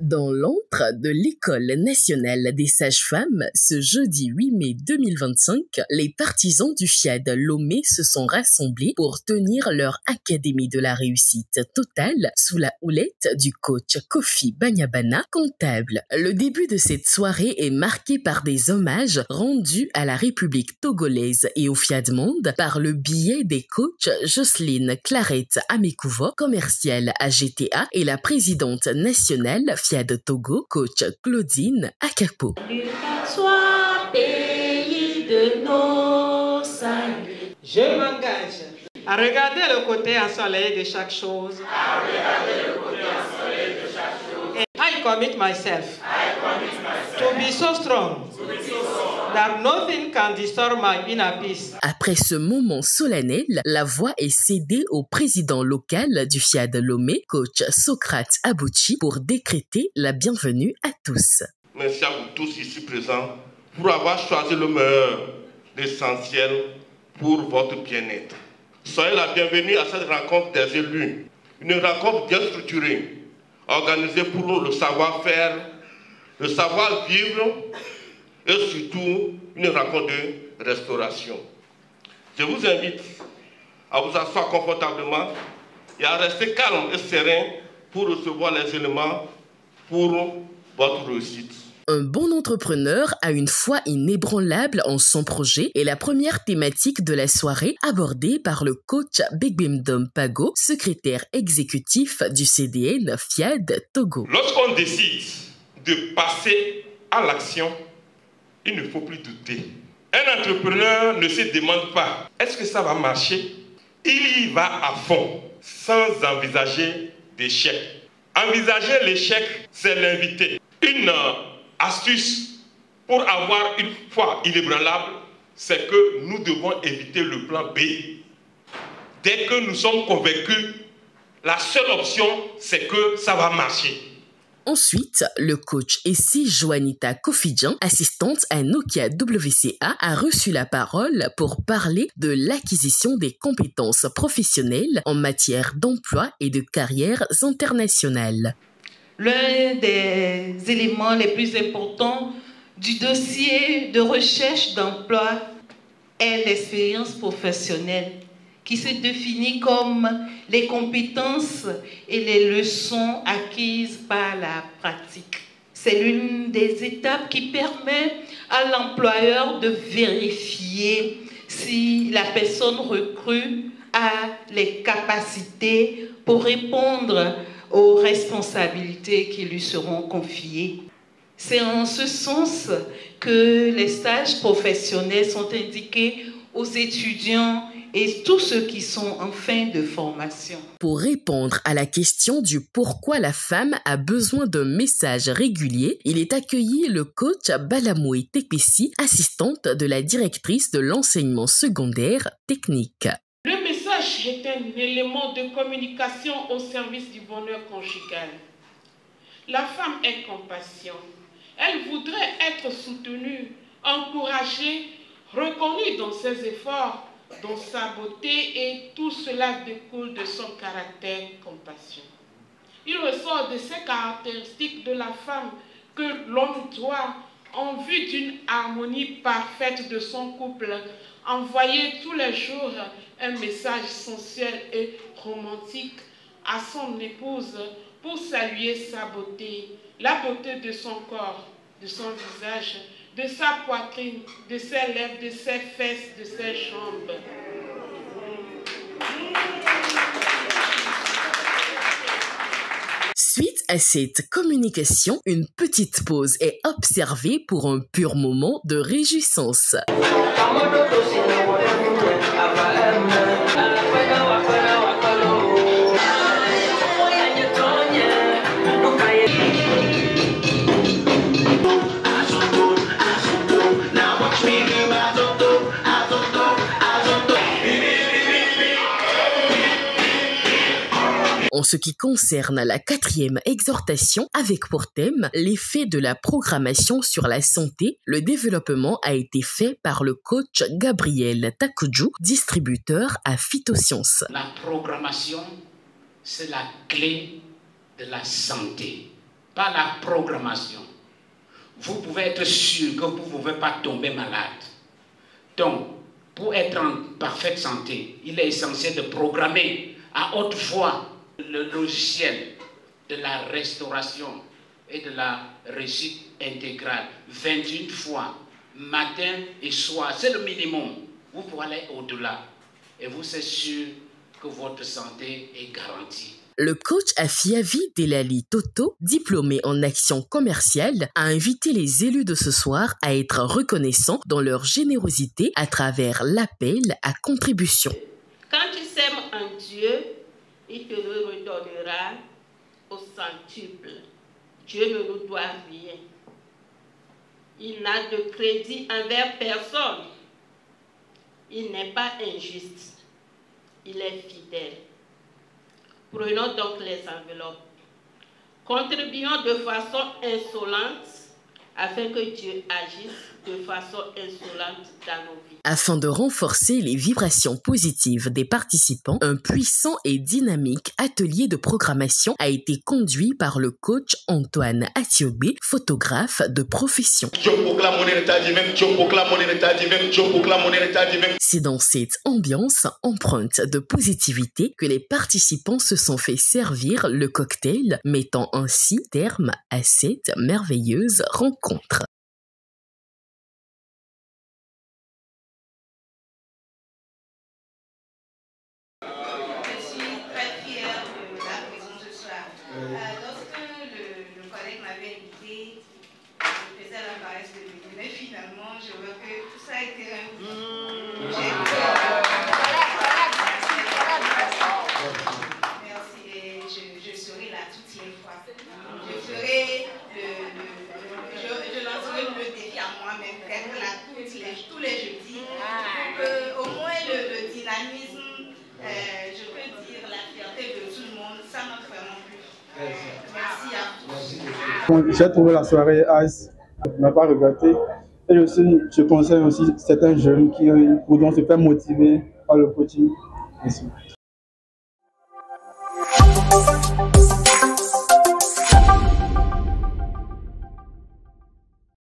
Dans l'antre de l'École nationale des sages-femmes, ce jeudi 8 mai 2025, les partisans du FIAD Lomé se sont rassemblés pour tenir leur Académie de la réussite totale sous la houlette du coach Kofi Banyabana, comptable. Le début de cette soirée est marqué par des hommages rendus à la République togolaise et au FIAD Monde par le biais des coachs Jocelyne Clarette Amekouvo, commerciale à GTA, et la présidente nationale FIAD Togo, coach Claudine Akapo. Sois pays de nos saluts. Je m'engage à regarder le côté ensoleillé de chaque chose. And I commit myself to be so strong that nothing can disturb my inner peace. Après ce moment solennel, la voix est cédée au président local du FIAD Lomé, coach Socrate Abouchi, pour décréter la bienvenue à tous. Merci à vous tous ici présents pour avoir choisi le meilleur, l'essentiel pour votre bien-être. Soyez la bienvenue à cette rencontre des élus, une rencontre bien structurée, organisée pour le savoir-faire, le savoir-vivre et surtout une rencontre de restauration. Je vous invite à vous asseoir confortablement et à rester calme et serein pour recevoir les éléments pour votre réussite. Un bon entrepreneur a une foi inébranlable en son projet et la première thématique de la soirée abordée par le coach Begbemdom Pago, secrétaire exécutif du CDN FIAD Togo. Lorsqu'on décide de passer à l'action, il ne faut plus douter. Un entrepreneur ne se demande pas, est-ce que ça va marcher? Il y va à fond, sans envisager d'échec. Envisager l'échec, c'est l'inviter. Une astuce pour avoir une foi inébranlable, c'est que nous devons éviter le plan B. Dès que nous sommes convaincus, la seule option, c'est que ça va marcher. Ensuite, le coach Essie Joanita Kofidjan, assistante à Nokia WCA, a reçu la parole pour parler de l'acquisition des compétences professionnelles en matière d'emploi et de carrières internationales. L'un des éléments les plus importants du dossier de recherche d'emploi est l'expérience professionnelle, qui se définit comme les compétences et les leçons acquises par la pratique. C'est l'une des étapes qui permet à l'employeur de vérifier si la personne recrue a les capacités pour répondre aux responsabilités qui lui seront confiées. C'est en ce sens que les stages professionnels sont indiqués aux étudiants et tous ceux qui sont en fin de formation. Pour répondre à la question du pourquoi la femme a besoin d'un message régulier, il est accueilli le coach Balamoué Tekpessi, assistante de la directrice de l'enseignement secondaire technique. Le message est un élément de communication au service du bonheur conjugal. La femme est compassion. Elle voudrait être soutenue, encouragée, reconnue dans ses efforts, dans sa beauté, et tout cela découle de son caractère compassion. Il ressort de ces caractéristiques de la femme que l'homme doit, en vue d'une harmonie parfaite de son couple, envoyer tous les jours un message sensuel et romantique à son épouse pour saluer sa beauté, la beauté de son corps, de son visage, de sa poitrine, de ses lèvres, de ses fesses, de ses jambes. Suite à cette communication, une petite pause est observée pour un pur moment de réjouissance. En ce qui concerne la 4e exhortation, avec pour thème l'effet de la programmation sur la santé, le développement a été fait par le coach Gabriel Takudjou, distributeur à Phytosciences. La programmation, c'est la clé de la santé. par la programmation, vous pouvez être sûr que vous ne pouvez pas tomber malade. Donc, pour être en parfaite santé, il est essentiel de programmer à haute voix le logiciel de la restauration et de la réussite intégrale 21 fois, matin et soir. C'est le minimum. Vous pouvez aller au-delà et vous êtes sûr que votre santé est garantie. Le coach Afiavi Delali Toto, diplômé en action commerciale, a invité les élus de ce soir à être reconnaissants dans leur générosité à travers l'appel à contribution. Quand tu sèmes en Dieu, il te le redonnera au centuple. Dieu ne nous doit rien. Il n'a de crédit envers personne. Il n'est pas injuste. Il est fidèle. Prenons donc les enveloppes. Contribuons de façon insolente afin que Dieu agisse de façon insolente dans nos vies. Afin de renforcer les vibrations positives des participants, un puissant et dynamique atelier de programmation a été conduit par le coach Antoine Atiobé, photographe de profession. C'est dans cette ambiance empreinte de positivité que les participants se sont fait servir le cocktail, mettant ainsi terme à cette merveilleuse rencontre. Lorsque le collègue m'avait invité, je faisais la paresse de venir, mais finalement, je vois que tout ça a été un merci, et je serai là toutes les fois. Je lancerai le défi à moi-même, d'être là tous les jeudis, pour que au moins le dynamisme, je peux dire la fierté de tout le monde, ça m'a vraiment plu. Merci à tous. J'ai trouvé la soirée ice, je n'ai pas regretté. Et aussi, je conseille aussi certains jeunes qui voudront se faire motiver par le coaching. Merci.